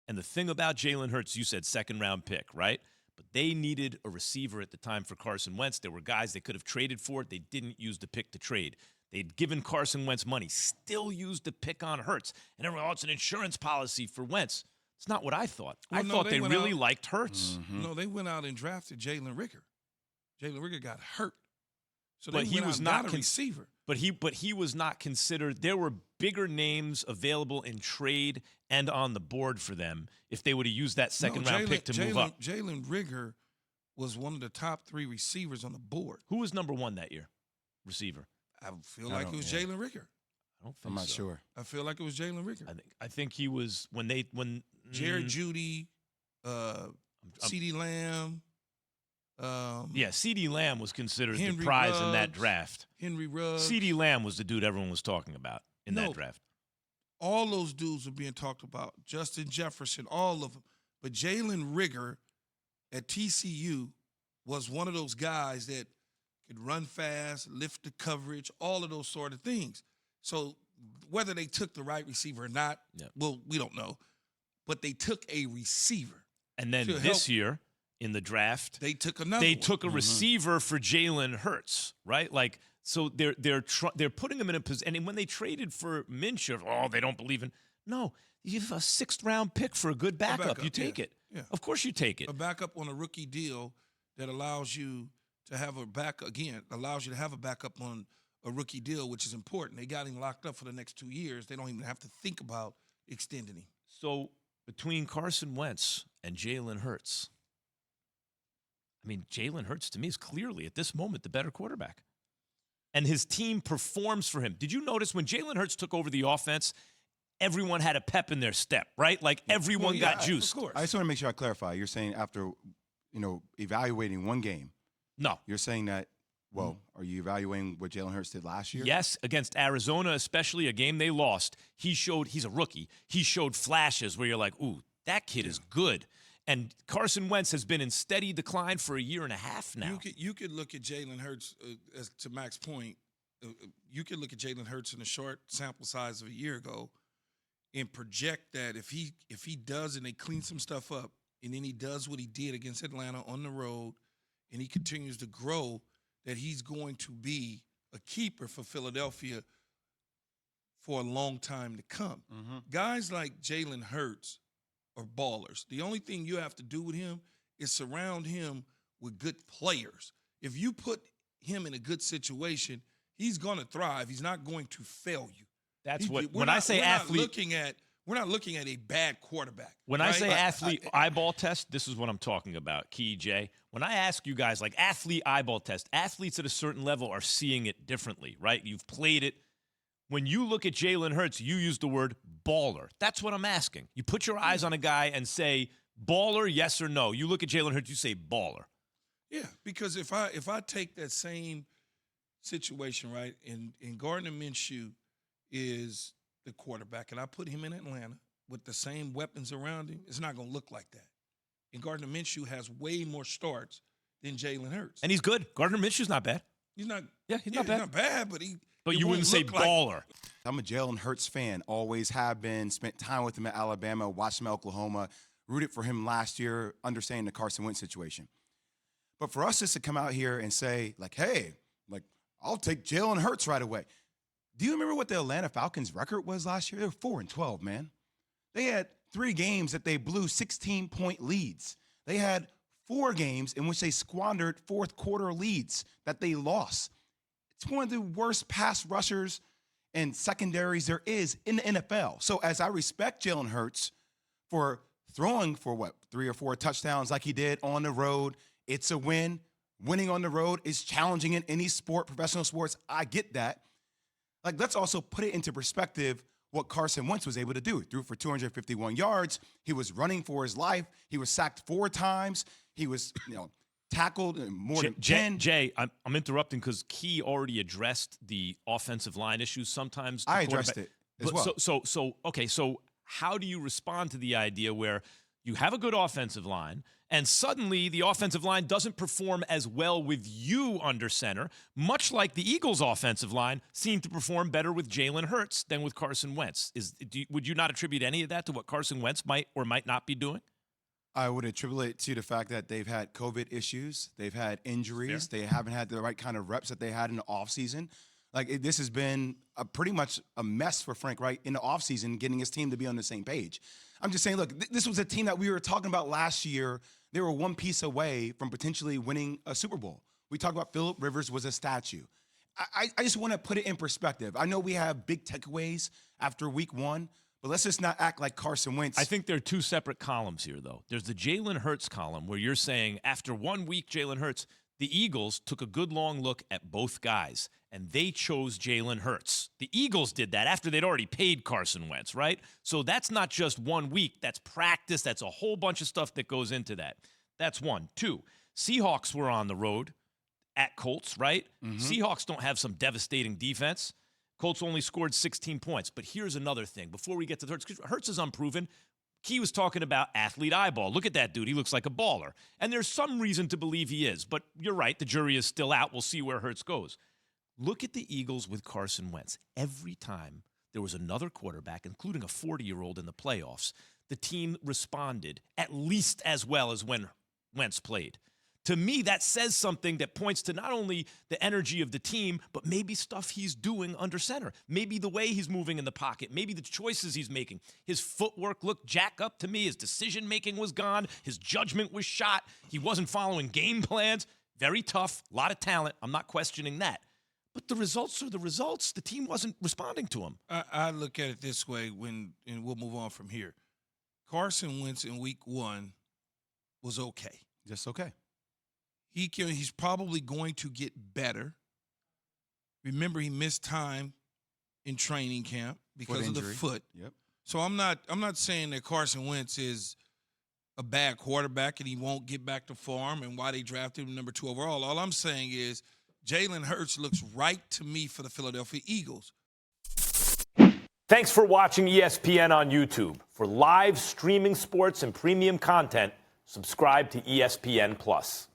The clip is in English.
And the thing about Jalen Hurts, you said second-round pick, right? But they needed a receiver at the time for Carson Wentz. There were guys they could have traded for it. They didn't use the pick to trade. They'd given Carson Wentz money, still used the pick on Hurts. And everyone, oh, it's an insurance policy for Wentz. It's not what I thought. I thought they really liked Hurts. Mm-hmm. No, they went out and drafted Jalen Reagor. Jalen Reagor got hurt. So but he was not a receiver. But he was not considered. There were bigger names available in trade and on the board for them if they would have used that second-round pick to move up. Jalen Reagor was one of the top 3 receivers on the board. Who was number 1 that year? Receiver. I feel like it was Jalen Reagor. I don't think I'm not sure. I feel like it was Jalen Reagor. I think he was when Jared Jeudy, CeeDee Lamb. CeeDee Lamb was considered the Henry prize Ruggs, in that draft. Henry Ruggs. CeeDee Lamb was the dude everyone was talking about in that draft. All those dudes were being talked about. Justin Jefferson, all of them. But Jalen Reagor at TCU was one of those guys that could run fast, lift the coverage, all of those sort of things. So whether they took the right receiver or not, well, we don't know. But they took a receiver. And then this year in the draft, they took another. They took a receiver for Jalen Hurts, right? Like, so they're putting him in a position. And when they traded for Minshew, they don't believe in. No, you have a 6th-round pick for a good backup. You take it. Yeah. Of course you take it. A backup on a rookie deal that allows you to have a backup on a rookie deal, which is important. They got him locked up for the next 2 years. They don't even have to think about extending him. So between Carson Wentz and Jalen Hurts, I mean, Jalen Hurts to me is clearly at this moment the better quarterback. And his team performs for him. Did you notice when Jalen Hurts took over the offense, everyone had a pep in their step, right? Like everyone got juiced. Of course. I just want to make sure I clarify. You're saying after, evaluating one game. No. You're saying that, are you evaluating what Jalen Hurts did last year? Yes, against Arizona, especially a game they lost. He's a rookie. He showed flashes where you're like, ooh, that kid is good. And Carson Wentz has been in steady decline for a year and a half now. You could look at Jalen Hurts, as to Mac's point, you could look at Jalen Hurts in a short sample size of a year ago and project that if he does and they clean some stuff up and then he does what he did against Atlanta on the road and he continues to grow, that he's going to be a keeper for Philadelphia for a long time to come. Mm-hmm. Guys like Jalen Hurts are ballers. The only thing you have to do with him is surround him with good players. If you put him in a good situation, he's going to thrive. He's not going to fail you. That's when I say athlete. We're not looking at a bad quarterback. When I say athlete eyeball test, this is what I'm talking about, Key J. When I ask you guys, like athlete eyeball test, athletes at a certain level are seeing it differently, right? You've played it. When you look at Jalen Hurts, you use the word baller. That's what I'm asking. You put your eyes on a guy and say, baller, yes or no. You look at Jalen Hurts, you say baller. Yeah, because if I take that same situation, right, and Gardner Minshew is the quarterback, and I put him in Atlanta with the same weapons around him, it's not going to look like that. And Gardner Minshew has way more starts than Jalen Hurts. And he's good. Gardner Minshew's not bad. He's not. Yeah, he's not bad. He's not bad, but But you wouldn't say baller. I'm a Jalen Hurts fan. Always have been. Spent time with him at Alabama. Watched him at Oklahoma. Rooted for him last year. Understanding the Carson Wentz situation. But for us just to come out here and say, like, hey, like, I'll take Jalen Hurts right away. Do you remember what the Atlanta Falcons record was last year? They were 4-12, man. They had 3 games that they blew 16-point leads. They had 4 games in which they squandered fourth-quarter leads that they lost. It's one of the worst pass rushers and secondaries there is in the NFL. So as I respect Jalen Hurts for throwing for, 3 or 4 touchdowns like he did on the road, it's a win. Winning on the road is challenging in any sport, professional sports. I get that. Like, let's also put it into perspective what Carson Wentz was able to do. He threw for 251 yards. He was running for his life. He was sacked 4 times. He was, tackled more than 10. Jay, I'm interrupting because Key already addressed the offensive line issues. Sometimes I addressed it as well. So how do you respond to the idea where You have a good offensive line, and suddenly the offensive line doesn't perform as well with you under center, much like the Eagles' offensive line seemed to perform better with Jalen Hurts than with Carson Wentz. Would you not attribute any of that to what Carson Wentz might or might not be doing? I would attribute it to the fact that they've had COVID issues. They've had injuries. Fair. They haven't had the right kind of reps that they had in the offseason. This has been pretty much a mess for Frank Reich in the offseason, getting his team to be on the same page. I'm just saying, look, this was a team that we were talking about last year. They were one piece away from potentially winning a Super Bowl. We talked about Phillip Rivers was a statue. I just want to put it in perspective. I know we have big takeaways after week one, but let's just not act like Carson Wentz. I think there are two separate columns here, though. There's the Jalen Hurts column where you're saying after 1 week, Jalen Hurts, the Eagles took a good long look at both guys, and they chose Jalen Hurts. The Eagles did that after they'd already paid Carson Wentz, right? So that's not just 1 week. That's practice. That's a whole bunch of stuff that goes into that. That's one. Two, Seahawks were on the road at Colts, right? Mm-hmm. Seahawks don't have some devastating defense. Colts only scored 16 points. But here's another thing. Before we get to the Hurts, because Hurts is unproven. Key was talking about athlete eyeball. Look at that dude. He looks like a baller. And there's some reason to believe he is. But you're right. The jury is still out. We'll see where Hurts goes. Look at the Eagles with Carson Wentz. Every time there was another quarterback, including a 40-year-old in the playoffs, the team responded at least as well as when Wentz played. To me, that says something that points to not only the energy of the team, but maybe stuff he's doing under center. Maybe the way he's moving in the pocket. Maybe the choices he's making. His footwork looked jack up to me. His decision-making was gone. His judgment was shot. He wasn't following game plans. Very tough. A lot of talent. I'm not questioning that. But the results are the results. The team wasn't responding to him. I look at it this way, and we'll move on from here. Carson Wentz in week one was okay. Just okay. He's probably going to get better. Remember, he missed time in training camp because of the foot. Yep. So I'm not saying that Carson Wentz is a bad quarterback and he won't get back to form and why they drafted him number 2 overall. All I'm saying is Jalen Hurts looks right to me for the Philadelphia Eagles. Thanks for watching ESPN on YouTube. For live streaming sports and premium content, subscribe to ESPN+.